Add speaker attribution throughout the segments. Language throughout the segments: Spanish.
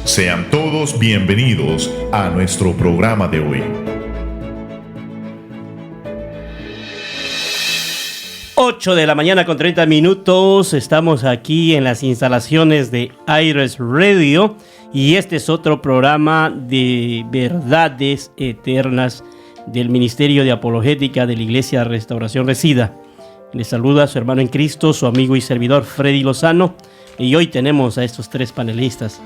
Speaker 1: Sean todos bienvenidos a nuestro programa de hoy.
Speaker 2: 8 de la mañana con 30 minutos. Estamos aquí en las instalaciones de Aires Radio y este es otro programa de verdades eternas del Ministerio de Apologética de la Iglesia Restauración Resida. Les saluda su hermano en Cristo, su amigo y servidor Freddy Lozano, y hoy tenemos a estos tres panelistas.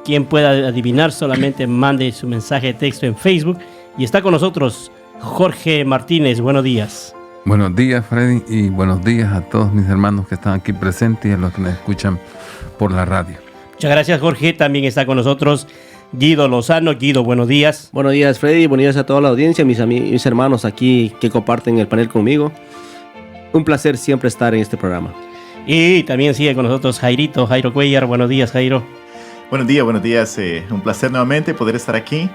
Speaker 2: Quien pueda adivinar solamente mande su mensaje de texto en Facebook. Y está con nosotros Jorge Martínez. Buenos días.
Speaker 3: Buenos días, Freddy, y buenos días a todos mis hermanos que están aquí presentes y a los que nos escuchan por la radio.
Speaker 2: Muchas gracias, Jorge. También está con nosotros Guido Lozano. Guido, buenos días.
Speaker 4: Buenos días, Freddy. Buenos días a toda la audiencia, mis hermanos aquí que comparten el panel conmigo. Un placer siempre estar en este programa.
Speaker 2: Y también sigue con nosotros Jairo Cuellar. Buenos días, Jairo.
Speaker 5: Buenos días. Un placer nuevamente poder estar aquí.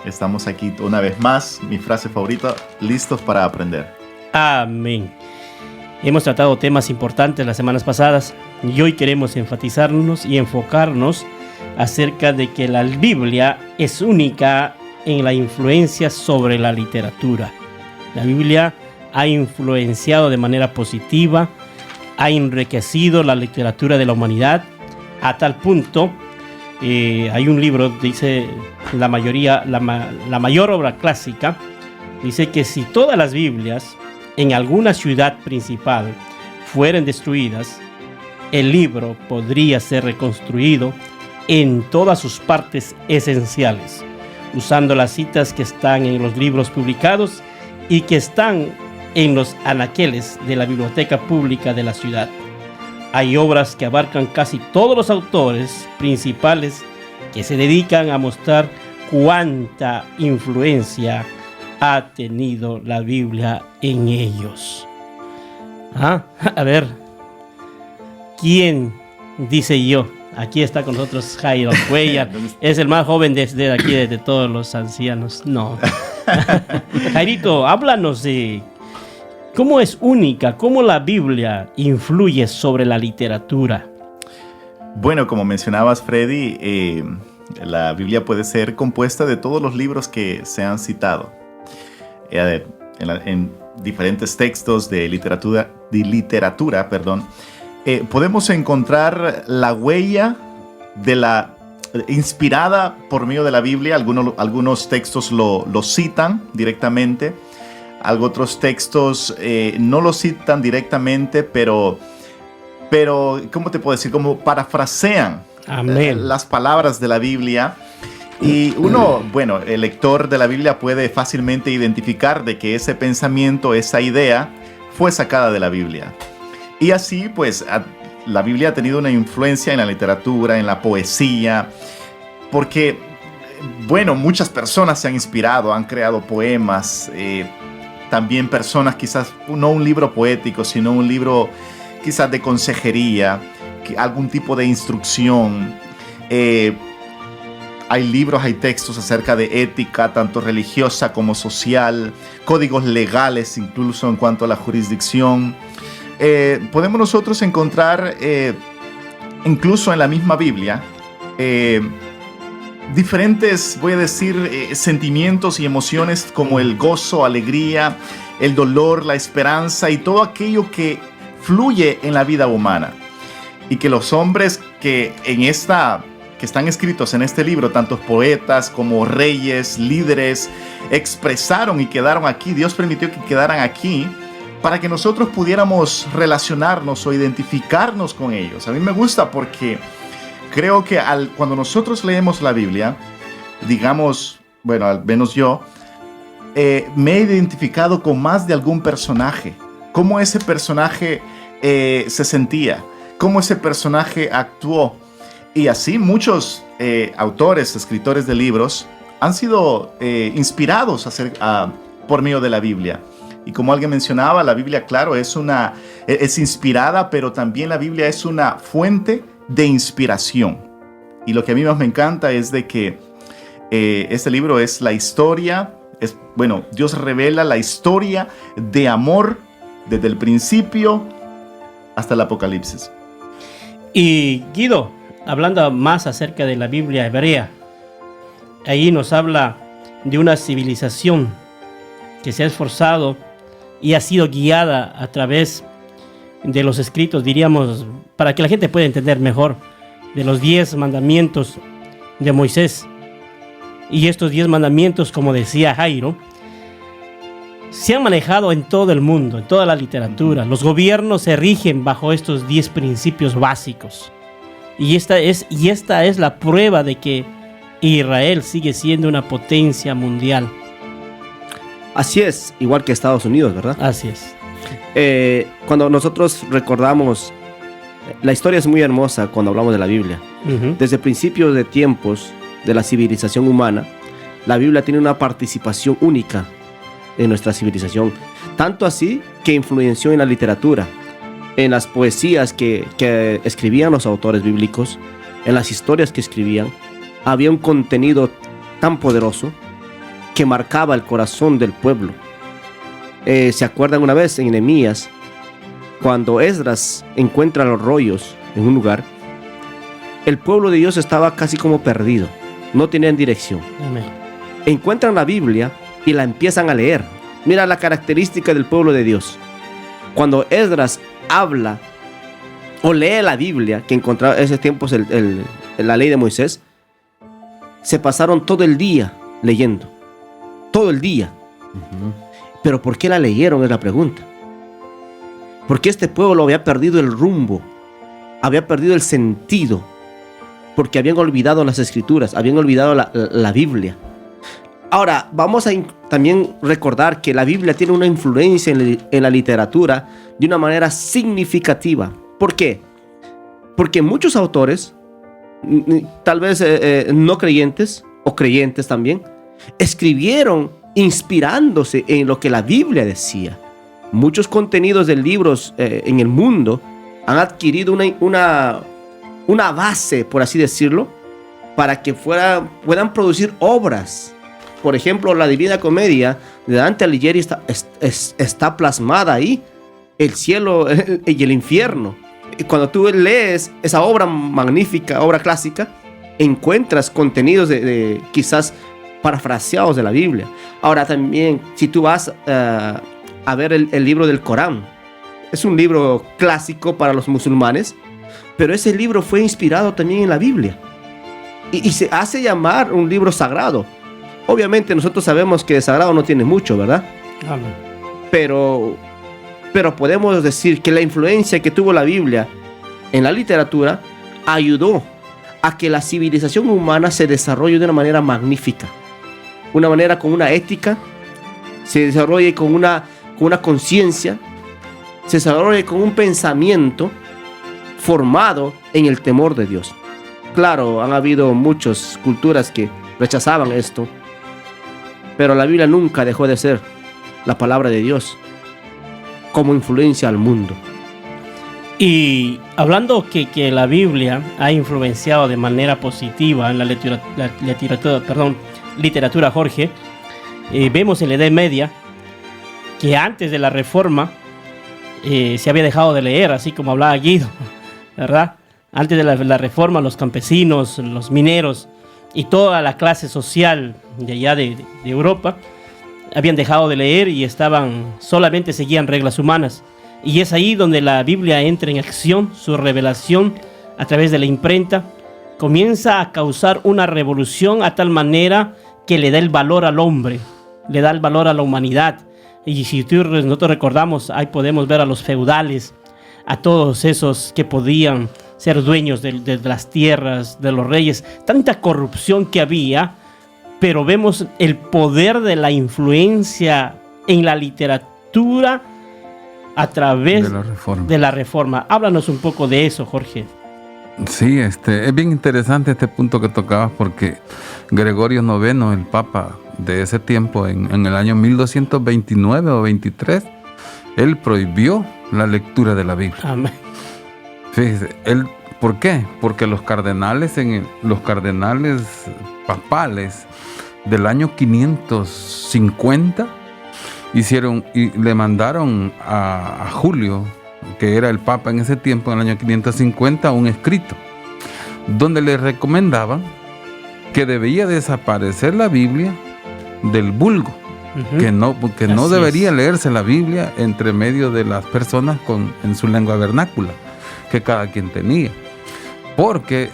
Speaker 5: Estamos aquí una vez más. Mi frase favorita, listos para aprender.
Speaker 2: Amén. Hemos tratado temas importantes las semanas pasadas y hoy queremos enfatizarnos y enfocarnos acerca de que la Biblia es única en la influencia sobre la literatura. La Biblia ha influenciado de manera positiva, ha enriquecido la literatura de la humanidad a tal punto, hay un libro, dice la mayor obra clásica, dice que si todas las Biblias en alguna ciudad principal fueran destruidas, el libro podría ser reconstruido en todas sus partes esenciales, usando las citas que están en los libros publicados y que están en los anaqueles de la biblioteca pública de la ciudad. Hay obras que abarcan casi todos los autores principales que se dedican a mostrar cuánta influencia ha tenido la Biblia en ellos. A ver, ¿quién dice yo? Aquí está con nosotros Jairo Cuellar. Es el más joven desde aquí, de todos los ancianos. No. Jairito, háblanos de cómo es única, cómo la Biblia influye sobre la literatura.
Speaker 5: Bueno, como mencionabas, Freddy, la Biblia puede ser compuesta de todos los libros que se han citado. En diferentes textos de literatura, podemos encontrar la huella de la inspirada por medio de la Biblia. Algunos textos lo citan directamente, otros textos no lo citan directamente, pero ¿cómo te puedo decir? Como parafrasean las palabras de la Biblia. Y el lector de la Biblia puede fácilmente identificar de que ese pensamiento, esa idea, fue sacada de la Biblia. Y así, pues, la Biblia ha tenido una influencia en la literatura, en la poesía, porque, muchas personas se han inspirado, han creado poemas, también personas, quizás, no un libro poético, sino un libro quizás de consejería, algún tipo de instrucción. Hay libros, hay textos acerca de ética, tanto religiosa como social, códigos legales, incluso en cuanto a la jurisdicción. Podemos nosotros encontrar, incluso en la misma Biblia, diferentes, sentimientos y emociones como el gozo, alegría, el dolor, la esperanza y todo aquello que fluye en la vida humana. Y que los hombres que están escritos en este libro, tantos poetas como reyes, líderes, expresaron y quedaron aquí. Dios permitió que quedaran aquí para que nosotros pudiéramos relacionarnos o identificarnos con ellos. A mí me gusta porque creo que cuando nosotros leemos la Biblia, digamos, al menos yo, me he identificado con más de algún personaje. Cómo ese personaje se sentía, cómo ese personaje actuó. Y así muchos autores, escritores de libros han sido inspirados por medio de la Biblia. Y como alguien mencionaba, la Biblia, claro, es inspirada, pero también la Biblia es una fuente de inspiración. Y lo que a mí más me encanta es de que este libro es la historia, Dios revela la historia de amor desde el principio hasta el Apocalipsis.
Speaker 2: Y Guido, hablando más acerca de la Biblia hebrea, ahí nos habla de una civilización que se ha esforzado y ha sido guiada a través de los escritos, diríamos, para que la gente pueda entender mejor, de los 10 mandamientos de Moisés. Y estos 10 mandamientos, como decía Jairo, se han manejado en todo el mundo, en toda la literatura. Los gobiernos se rigen bajo estos 10 principios básicos. Y esta es la prueba de que Israel sigue siendo una potencia mundial.
Speaker 4: Así es, igual que Estados Unidos, ¿verdad?
Speaker 2: Así es.
Speaker 4: Cuando nosotros recordamos, la historia es muy hermosa cuando hablamos de la Biblia. Desde principios de tiempos de la civilización humana, la Biblia tiene una participación única en nuestra civilización. Tanto así que influenció en la literatura, en las poesías que escribían los autores bíblicos, en las historias que escribían. Había un contenido tan poderoso que marcaba el corazón del pueblo. ¿Se acuerdan una vez en Nehemías, cuando Esdras encuentra los rollos en un lugar? El pueblo de Dios estaba casi como perdido, no tenían dirección.
Speaker 2: Amén.
Speaker 4: Encuentran la Biblia y la empiezan a leer. Mira la característica del pueblo de Dios. Cuando Esdras habla o lee la Biblia, que encontraba en ese tiempo la ley de Moisés, se pasaron todo el día leyendo. Todo el día. Pero ¿por qué la leyeron? Es la pregunta. Porque este pueblo había perdido el rumbo, había perdido el sentido, porque habían olvidado las escrituras, habían olvidado la Biblia. Ahora, vamos a también recordar que la Biblia tiene una influencia en la literatura de una manera significativa. ¿Por qué? Porque muchos autores, tal vez no creyentes o creyentes también, escribieron inspirándose en lo que la Biblia decía. Muchos contenidos de libros en el mundo han adquirido una base, por así decirlo, para que puedan producir obras. Por ejemplo, la Divina Comedia de Dante Alighieri está plasmada ahí, el cielo y el infierno. Y cuando tú lees esa obra magnífica, obra clásica, encuentras contenidos de quizás parafraseados de la Biblia. Ahora también, si tú vas a ver el libro del Corán, es un libro clásico para los musulmanes, pero ese libro fue inspirado también en la Biblia y se hace llamar un libro sagrado. Obviamente nosotros sabemos que de sagrado no tiene mucho, ¿verdad?
Speaker 2: Amén.
Speaker 4: Pero podemos decir que la influencia que tuvo la Biblia en la literatura ayudó a que la civilización humana se desarrolle de una manera magnífica, una manera con una ética, se desarrolle con una conciencia, se desarrolle con un pensamiento formado en el temor de Dios. Claro, han habido muchas culturas que rechazaban esto, pero la Biblia nunca dejó de ser la palabra de Dios como influencia al mundo.
Speaker 2: Y hablando que la Biblia ha influenciado de manera positiva en la literatura, Jorge, vemos en la Edad Media que antes de la Reforma se había dejado de leer, así como hablaba Guido, ¿verdad? Antes de la Reforma, los campesinos, los mineros y toda la clase social de allá de Europa habían dejado de leer y solamente seguían reglas humanas. Y es ahí donde la Biblia entra en acción. Su revelación a través de la imprenta comienza a causar una revolución a tal manera que le da el valor al hombre, le da el valor a la humanidad. Y si nosotros recordamos, ahí podemos ver a los feudales, a todos esos que podían ser dueños de las tierras, de los reyes, tanta corrupción que había, pero vemos el poder de la influencia en la literatura a través de la Reforma. Háblanos un poco de eso, Jorge.
Speaker 3: Sí, es bien interesante este punto que tocabas, porque Gregorio IX, el Papa de ese tiempo, en el año 1229 o 23, él prohibió la lectura de la Biblia.
Speaker 2: Amén.
Speaker 3: Fíjese, ¿por qué? Porque los cardenales papales del año 550 hicieron y le mandaron a Julio, que era el Papa en ese tiempo, en el año 550, un escrito donde le recomendaban que debía desaparecer la Biblia del vulgo, que no
Speaker 2: Así
Speaker 3: debería
Speaker 2: es.
Speaker 3: leerse la Biblia entre medio de las personas en su lengua vernácula, que cada quien tenía. Porque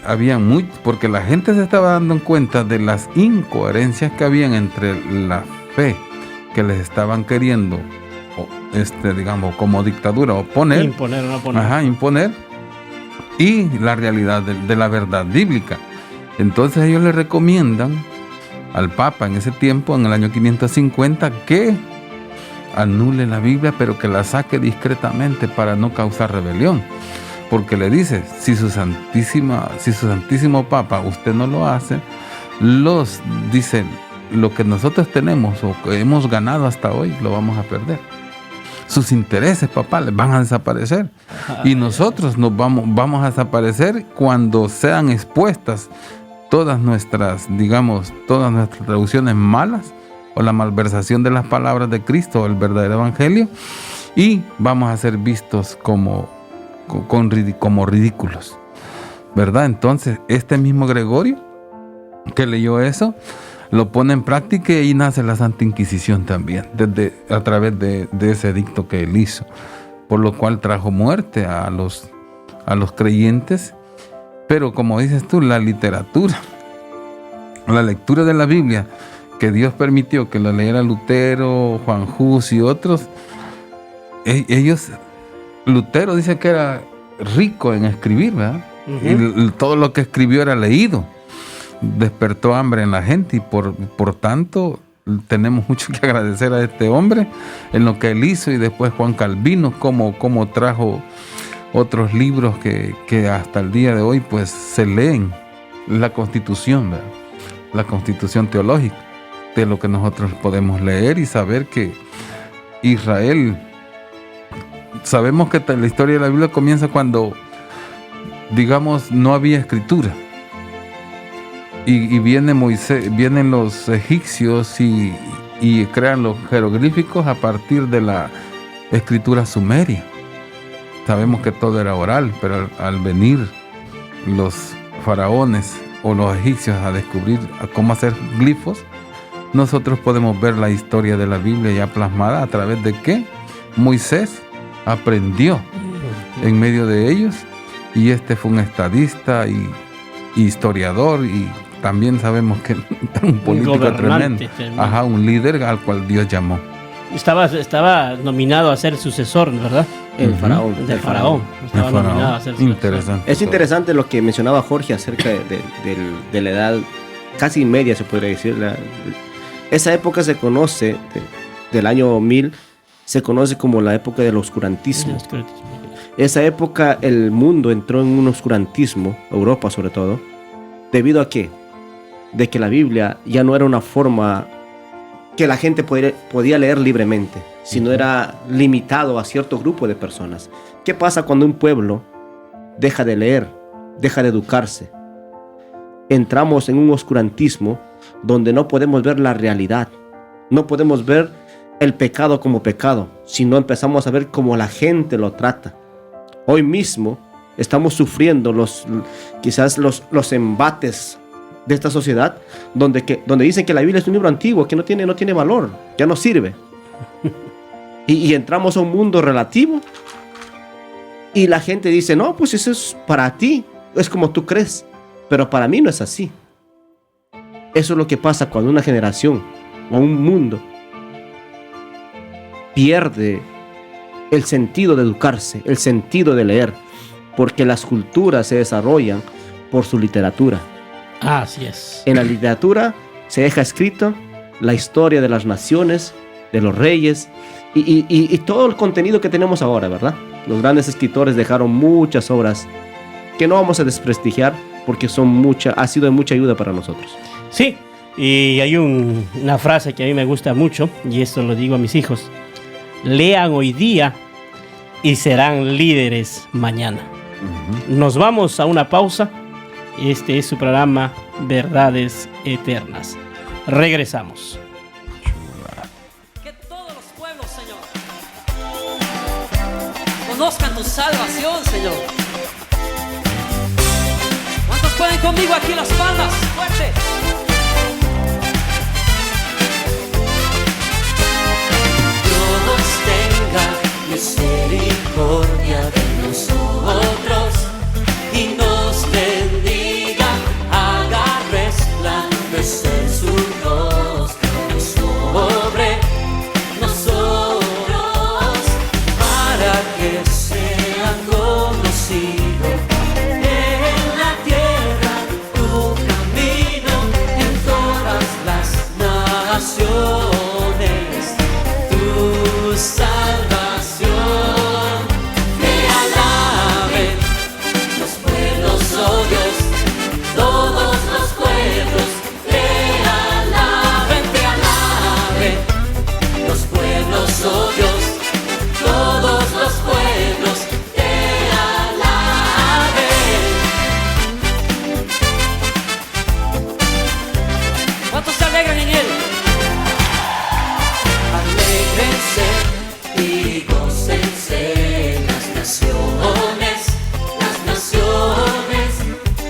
Speaker 3: la gente se estaba dando cuenta de las incoherencias que habían entre la fe que les estaban queriendo, digamos, como dictadura oponer,
Speaker 2: Imponer o no poner.
Speaker 3: imponer, y la realidad de la verdad bíblica. Entonces ellos le recomiendan al Papa en ese tiempo, en el año 550, que anule la Biblia, pero que la saque discretamente para no causar rebelión. Porque le dice, si su santísimo Papa usted no lo hace, dice, lo que nosotros tenemos o que hemos ganado hasta hoy, lo vamos a perder. Sus intereses papales van a desaparecer. Y nosotros vamos a desaparecer cuando sean expuestas todas nuestras traducciones malas o la malversación de las palabras de Cristo o el verdadero evangelio, y vamos a ser vistos como ridículos, ¿verdad? Entonces, este mismo Gregorio que leyó eso, lo pone en práctica, y ahí nace la Santa Inquisición también, a través de ese edicto que él hizo, por lo cual trajo muerte a los creyentes. Pero como dices tú, la literatura, la lectura de la Biblia, que Dios permitió que la leyera Lutero, Juan Hus y otros, Lutero dice que era rico en escribir, ¿verdad? Y todo lo que escribió era leído. Despertó hambre en la gente, y por tanto tenemos mucho que agradecer a este hombre en lo que él hizo. Y después Juan Calvino, como trajo otros libros que hasta el día de hoy pues se leen. La Constitución, ¿verdad? La Constitución teológica, de lo que nosotros podemos leer y saber que Israel, sabemos que la historia de la Biblia comienza cuando, digamos, no había escritura, y viene Moisés, vienen los egipcios y crean los jeroglíficos a partir de la escritura sumeria. Sabemos que todo era oral, pero al venir los faraones o los egipcios a descubrir cómo hacer glifos, nosotros podemos ver la historia de la Biblia ya plasmada a través de que Moisés aprendió en medio de ellos, y fue un estadista y historiador, y también sabemos que un político tremendo, un líder al cual Dios llamó.
Speaker 2: Estaba nominado a ser sucesor, ¿verdad?
Speaker 4: El faraón.
Speaker 2: Del faraón. Estaba nominado a ser sucesor.
Speaker 3: Interesante.
Speaker 4: Es interesante lo que mencionaba Jorge acerca de la edad casi media, se podría decir. Esa época se conoce, del año 1000, se conoce como la época del oscurantismo. Esa época el mundo entró en un oscurantismo, Europa sobre todo, ¿debido a qué? De que la Biblia ya no era una forma que la gente podía leer libremente, sino era limitado a cierto grupo de personas. ¿Qué pasa cuando un pueblo deja de leer, deja de educarse? Entramos en un oscurantismo donde no podemos ver la realidad, no podemos ver el pecado como pecado, sino empezamos a ver cómo la gente lo trata. Hoy mismo estamos sufriendo quizás los embates de esta sociedad, donde dicen que la Biblia es un libro antiguo, que no tiene valor, ya no sirve. Y entramos a un mundo relativo, y la gente dice, no, pues eso es para ti, es como tú crees, pero para mí no es así. Eso es lo que pasa cuando una generación o un mundo pierde el sentido de educarse, el sentido de leer, porque las culturas se desarrollan por su literatura.
Speaker 2: Así es.
Speaker 4: En la literatura se deja escrito la historia de las naciones, de los reyes y todo el contenido que tenemos ahora, ¿verdad? Los grandes escritores dejaron muchas obras que no vamos a desprestigiar porque ha sido de mucha ayuda para nosotros.
Speaker 2: Sí, y hay una frase que a mí me gusta mucho, y esto lo digo a mis hijos: lean hoy día y serán líderes mañana. Nos vamos a una pausa. Este es su programa Verdades Eternas. Regresamos.
Speaker 6: Que todos los pueblos, Señor, conozcan tu salvación, Señor. ¿Cuántos pueden conmigo aquí las palmas, fuerte. Dios tenga misericordia de nosotros y nos bendiga, haga resplandecer su rostro sobre nosotros, para que sea conocido en la tierra tu camino, en todas las naciones tu salvación. Te alaben los pueblos, oh Dios, todos los pueblos te alaben los pueblos, oh Dios, todos los pueblos te alaben. ¿Cuántos se alegran en él? Alégrense y gócense las naciones,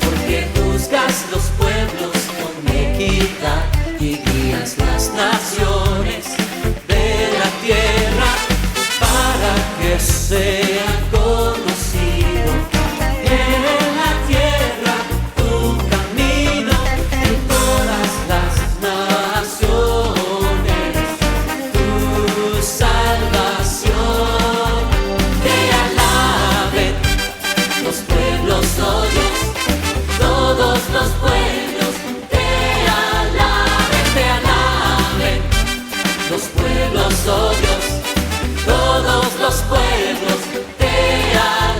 Speaker 6: porque juzgas los pueblos con equidad y guías las naciones de la tierra, para que sea conocido en la tierra tu camino, en todas las naciones tu salvación. Te alaben los pueblos, oh Dios, todos los pueblos te alaben los pueblos, oh Dios, todos los pueblos te alaben.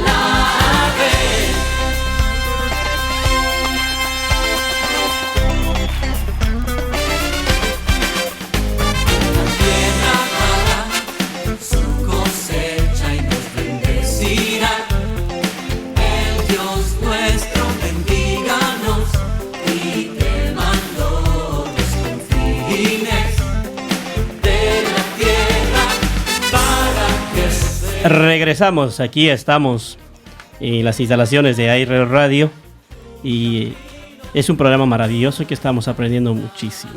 Speaker 6: La tierra dará su cosecha y nos bendecirá. El Dios nuestro bendíganos y te mandó los confines de la tierra, para que sea.
Speaker 2: Regresamos, aquí estamos en las instalaciones de Aire Radio y es un programa maravilloso que estamos aprendiendo muchísimo.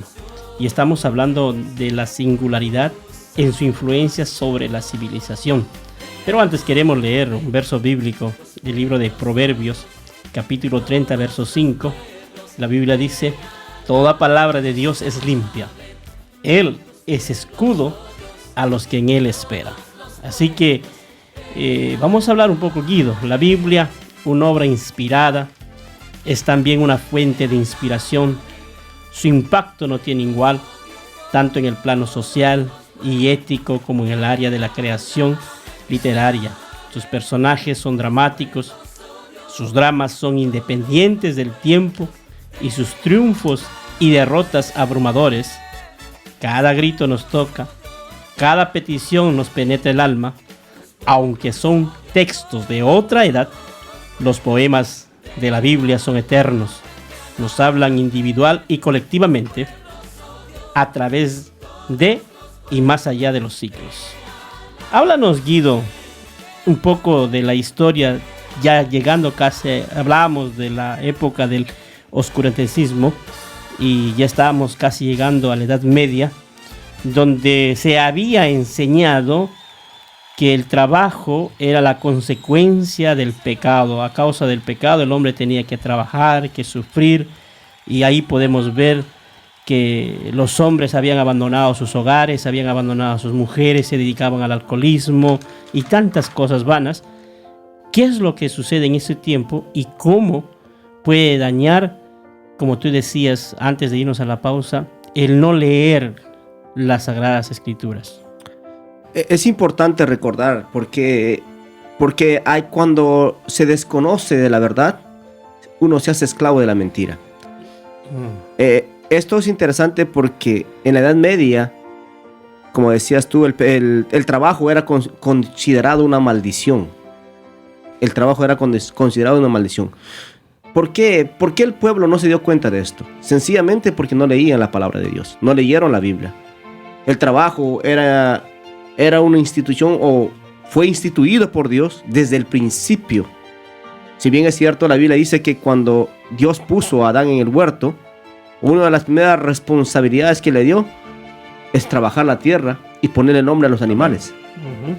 Speaker 2: Y estamos hablando de la singularidad en su influencia sobre la civilización. Pero antes queremos leer un verso bíblico del libro de Proverbios, capítulo 30, verso 5. La Biblia dice: toda palabra de Dios es limpia. Él es escudo a los que en Él esperan. Así que vamos a hablar un poco, Guido. La Biblia, una obra inspirada, es también una fuente de inspiración. Su impacto no tiene igual, tanto en el plano social y ético como en el área de la creación literaria. Sus personajes son dramáticos, sus dramas son independientes del tiempo y sus triunfos y derrotas abrumadores. Cada grito nos toca, cada petición nos penetra el alma. Aunque son textos de otra edad, los poemas de la Biblia son eternos. Nos hablan individual y colectivamente a través de y más allá de los siglos. Háblanos, Guido, un poco de la historia, ya llegando casi, hablábamos de la época del oscurantismo y ya estábamos casi llegando a la Edad Media, donde se había enseñado que el trabajo era la consecuencia del pecado. A causa del pecado el hombre tenía que trabajar, que sufrir, y ahí podemos ver que los hombres habían abandonado sus hogares, habían abandonado a sus mujeres, se dedicaban al alcoholismo y tantas cosas vanas. ¿Qué es lo que sucede en ese tiempo y cómo puede dañar, como tú decías antes de irnos a la pausa, el no leer las Sagradas Escrituras?
Speaker 4: Es importante recordar porque hay, cuando se desconoce de la verdad, uno se hace esclavo de la mentira. Esto es interesante porque en la Edad Media, como decías tú, el trabajo era considerado una maldición. El trabajo era considerado una maldición. ¿Por qué? ¿Por qué el pueblo no se dio cuenta de esto? Sencillamente porque no leían la palabra de Dios, no leyeron la Biblia. El trabajo era una institución, o fue instituido por Dios desde el principio. Si bien es cierto, la Biblia dice que cuando Dios puso a Adán en el huerto, una de las primeras responsabilidades que le dio es trabajar la tierra y ponerle nombre a los animales.
Speaker 2: Ujú.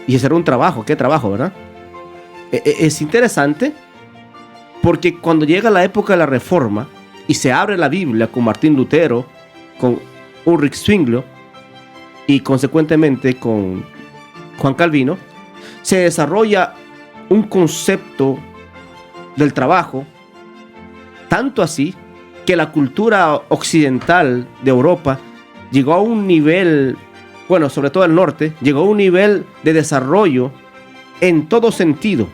Speaker 4: Y ese era un trabajo, qué trabajo, ¿verdad? Es interesante porque cuando llega la época de la Reforma y se abre la Biblia con Martín Lutero, con Ulrich Zwinglio y consecuentemente con Juan Calvino, se desarrolla un concepto del trabajo, tanto así que la cultura occidental de Europa llegó a un nivel, bueno, sobre todo el norte, llegó a un nivel de desarrollo en todo sentido.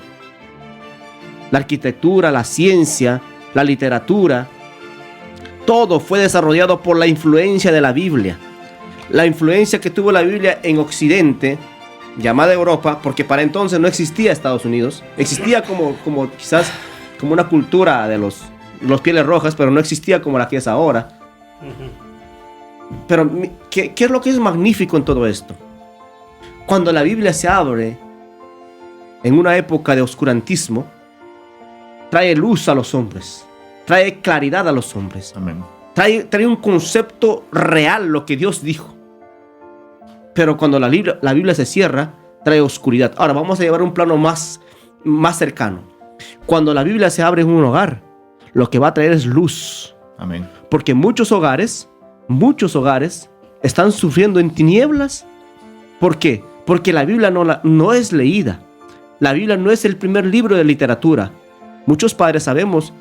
Speaker 4: La arquitectura, la ciencia, la literatura, todo fue desarrollado por la influencia de la Biblia. La influencia que tuvo la Biblia en Occidente, llamada Europa, porque para entonces no existía Estados Unidos. Existía como quizás como una cultura de los pieles rojas, pero no existía como la que es ahora. Pero ¿qué es lo que es magnífico en todo esto? Cuando la Biblia se abre en una época de oscurantismo, trae luz a los hombres, trae claridad a los hombres,
Speaker 5: Amén.
Speaker 4: trae un concepto real, lo que Dios dijo. Pero cuando la Biblia se cierra, trae oscuridad. Ahora vamos a llevar un plano más cercano. Cuando la Biblia se abre en un hogar, lo que va a traer es luz.
Speaker 5: Amén.
Speaker 4: Porque muchos hogares están sufriendo en tinieblas. ¿Por qué? Porque la Biblia no es leída. La Biblia no es el primer libro de literatura. Muchos padres sabemos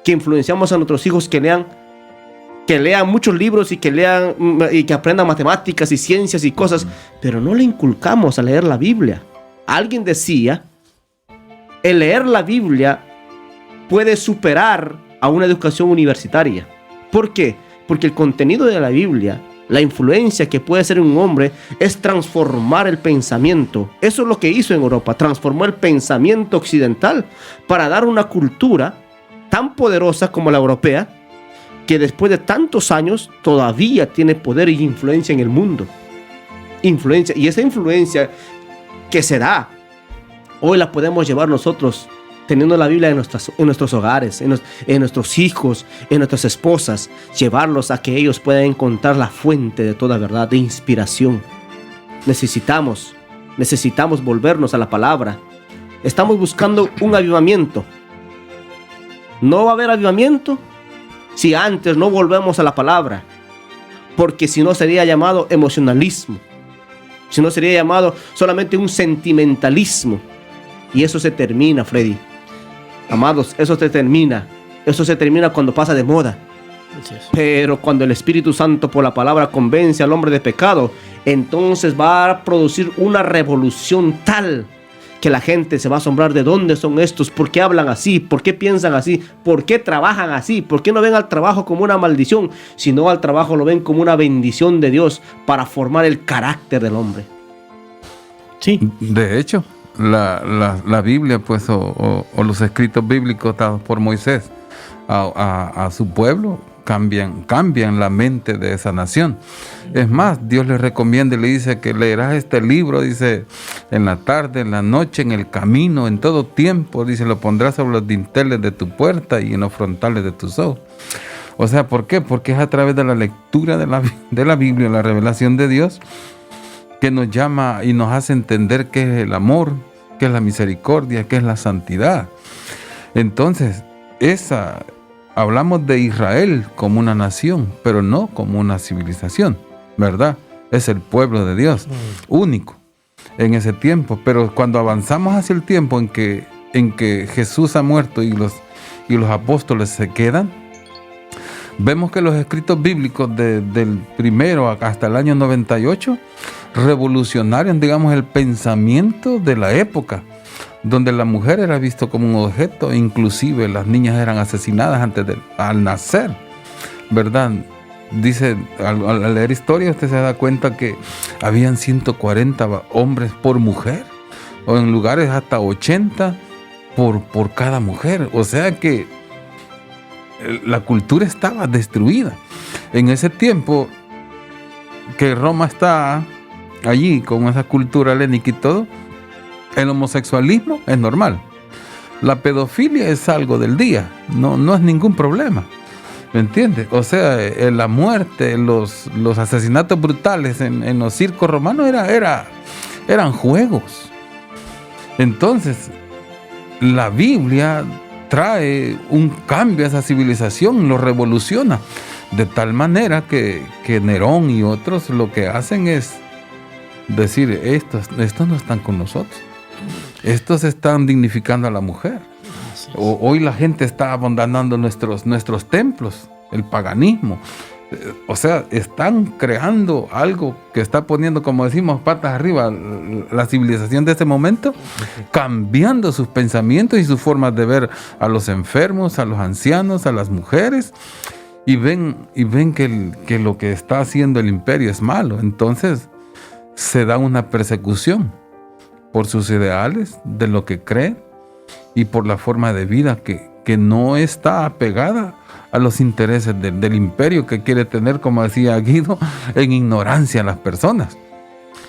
Speaker 4: que influenciamos a nuestros hijos que lean muchos libros y que aprendan matemáticas y ciencias y cosas, pero no le inculcamos a leer la Biblia. Alguien decía, el leer la Biblia puede superar a una educación universitaria. ¿Por qué? Porque el contenido de la Biblia, la influencia que puede ser en un hombre, es transformar el pensamiento. Eso es lo que hizo en Europa, transformó el pensamiento occidental para dar una cultura tan poderosa como la europea, que después de tantos años todavía tiene poder y influencia en el mundo. Influencia, y esa influencia que se da, hoy la podemos llevar nosotros teniendo la Biblia en nuestros hogares, en nuestros hijos, en nuestras esposas, llevarlos a que ellos puedan encontrar la fuente de toda verdad, de inspiración. Necesitamos volvernos a la palabra. Estamos buscando un avivamiento. No va a haber avivamiento si antes no volvemos a la palabra, porque si no sería llamado emocionalismo, si no sería llamado solamente un sentimentalismo, y eso se termina, Freddy. Amados, eso se termina cuando pasa de moda.
Speaker 2: Así es.
Speaker 4: Pero cuando el Espíritu Santo por la palabra convence al hombre de pecado, entonces va a producir una revolución tal que la gente se va a asombrar de dónde son estos, por qué hablan así, por qué piensan así, por qué trabajan así, por qué no ven al trabajo como una maldición, sino al trabajo lo ven como una bendición de Dios para formar el carácter del hombre.
Speaker 2: Sí.
Speaker 3: De hecho, la Biblia, pues, o los escritos bíblicos dados por Moisés a su pueblo, cambian la mente de esa nación. Es más, Dios le recomienda y le dice que leerás este libro, dice, en la tarde, en la noche, en el camino, en todo tiempo, dice, lo pondrás sobre los dinteles de tu puerta y en los frontales de tus ojos. O sea, ¿por qué? Porque es a través de la lectura de la Biblia, la revelación de Dios, que nos llama y nos hace entender qué es el amor, qué es la misericordia, qué es la santidad. Entonces, hablamos de Israel como una nación, pero no como una civilización, ¿verdad? Es el pueblo de Dios, único en ese tiempo. Pero cuando avanzamos hacia el tiempo en que Jesús ha muerto y los apóstoles se quedan, vemos que los escritos bíblicos del primero hasta el año 98 revolucionaron, digamos, el pensamiento de la época, donde la mujer era visto como un objeto, inclusive las niñas eran asesinadas al nacer, ¿verdad? Dice, al leer historia usted se da cuenta que habían 140 hombres por mujer, o en lugares hasta 80 por cada mujer. O sea que la cultura estaba destruida. En ese tiempo que Roma está allí con esa cultura helénica y todo, el homosexualismo es normal. La pedofilia es algo del día, no es ningún problema. ¿Me entiendes? O sea, la muerte, los asesinatos brutales en los circos romanos eran juegos. Entonces, la Biblia trae un cambio a esa civilización, lo revoluciona. De tal manera que Nerón y otros lo que hacen es decir, estos no están con nosotros. Estos están dignificando a la mujer. Hoy la gente está abandonando nuestros templos, el paganismo. O sea, están creando algo que está poniendo, como decimos, patas arriba la civilización de ese momento, cambiando sus pensamientos y sus formas de ver a los enfermos, a los ancianos, a las mujeres, y ven que lo que está haciendo el imperio es malo. Entonces se da una persecución por sus ideales, de lo que creen, y por la forma de vida que no está apegada a los intereses del imperio, que quiere tener, como decía Guido, en ignorancia a las personas,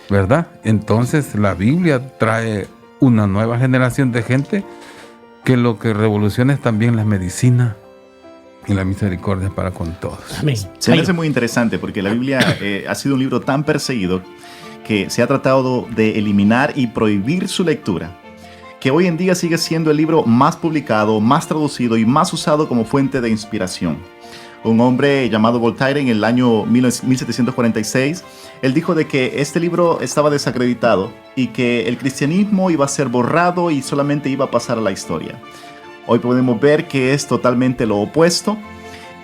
Speaker 3: ¿verdad? Entonces la Biblia trae una nueva generación de gente que lo que revoluciona es también la medicina y la misericordia para con todos.
Speaker 2: Amén.
Speaker 5: Se me hace muy interesante porque la Biblia ha sido un libro tan perseguido que se ha tratado de eliminar y prohibir su lectura, que hoy en día sigue siendo el libro más publicado, más traducido y más usado como fuente de inspiración. Un hombre llamado Voltaire, en el año 1746, él dijo de que este libro estaba desacreditado y que el cristianismo iba a ser borrado y solamente iba a pasar a la historia. Hoy podemos ver que es totalmente lo opuesto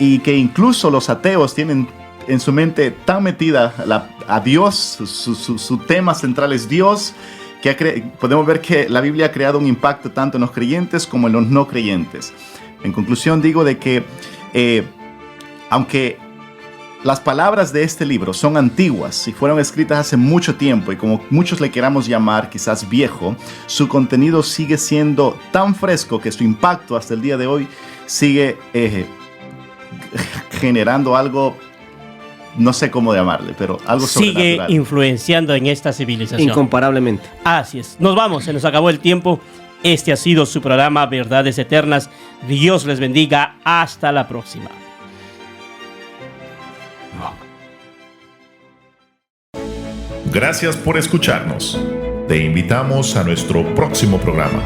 Speaker 5: y que incluso los ateos tienen en su mente tan metida a Dios, su tema central es Dios, que podemos ver que la Biblia ha creado un impacto tanto en los creyentes como en los no creyentes. En conclusión, digo de que aunque las palabras de este libro son antiguas y fueron escritas hace mucho tiempo, y como muchos le queramos llamar quizás viejo, su contenido sigue siendo tan fresco que su impacto hasta el día de hoy sigue generando algo, no sé cómo llamarle, pero algo sobrenatural.
Speaker 2: Sigue influenciando en esta civilización.
Speaker 4: Incomparablemente.
Speaker 2: Así es. Nos vamos, se nos acabó el tiempo. Este ha sido su programa Verdades Eternas. Dios les bendiga. Hasta la próxima.
Speaker 1: Gracias por escucharnos. Te invitamos a nuestro próximo programa.